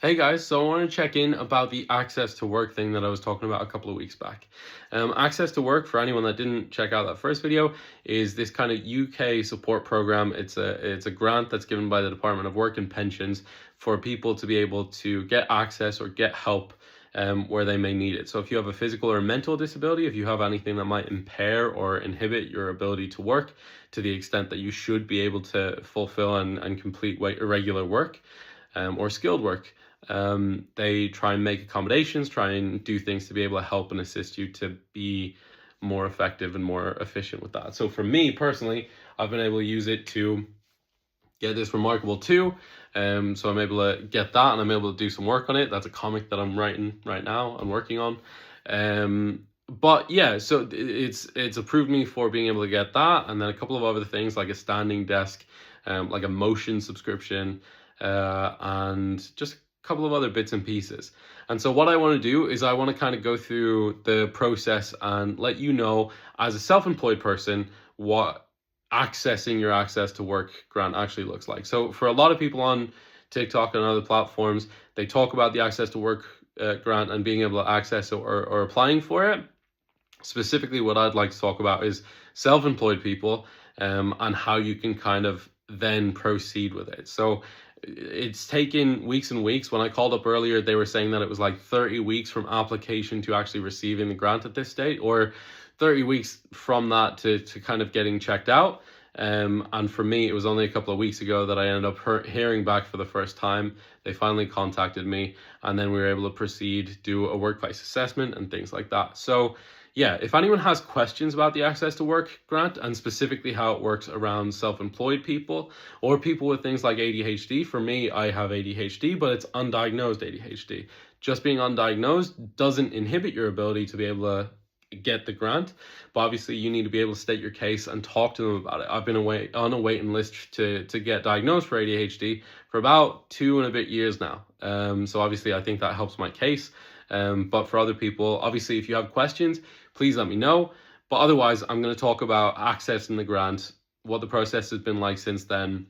Hey guys, so I want to check in about the access to work thing that I was talking about a couple of weeks back. Access to work, for anyone that didn't check out that first video, is this kind of UK support program. It's a grant that's given by the Department of Work and Pensions for people to be able to get access or get help where they may need it. So if you have a physical or mental disability, if you have anything that might impair or inhibit your ability to work to the extent that you should be able to fulfill and complete irregular work or skilled work, they try and make accommodations, try and do things to be able to help and assist you to be more effective and more efficient with that. So for me personally, I've been able to use it to get this Remarkable 2. So I'm able to get that and I'm able to do some work on it. That's a comic that I'm writing right now and working on. But yeah, so it's approved me for being able to get that, and then a couple of other things like a standing desk, like a motion subscription, and just a couple of other bits and pieces. And so what I want to do is I want to kind of go through the process and let you know, as a self-employed person, what accessing your access to work grant actually looks like. So for a lot of people on TikTok and other platforms, they talk about the access to work grant and being able to access it or applying for it. Specifically, what I'd like to talk about is self-employed people, and how you can kind of then proceed with it. So it's taken weeks and weeks. When I called up earlier, they were saying that it was like 30 weeks from application to actually receiving the grant at this state, or 30 weeks from that to kind of getting checked out. And for me, it was only a couple of weeks ago that I ended up hearing back for the first time. They finally contacted me, and then we were able to proceed, do a workplace assessment and things like that. So yeah, if anyone has questions about the access to work grant and specifically how it works around self-employed people or people with things like ADHD, for me, I have ADHD, but it's undiagnosed ADHD. Just being undiagnosed doesn't inhibit your ability to be able to get the grant, but obviously you need to be able to state your case and talk to them about it. I've been on a waiting list to get diagnosed for ADHD for about 2 and a bit years now. So obviously I think that helps my case. But for other people, obviously, if you have questions, please let me know. But otherwise, I'm going to talk about accessing the grant, what the process has been like since then,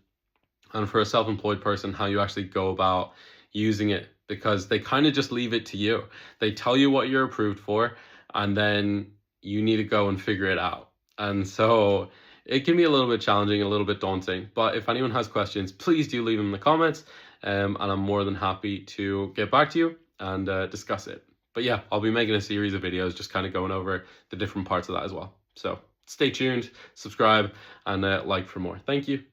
and for a self-employed person, how you actually go about using it, because they kind of just leave it to you. They tell you what you're approved for, and then you need to go and figure it out. And so it can be a little bit challenging, a little bit daunting. But if anyone has questions, please do leave them in the comments, and I'm more than happy to get back to you and discuss it. But yeah, I'll be making a series of videos just kind of going over the different parts of that as well. So stay tuned, subscribe, and like for more. Thank you.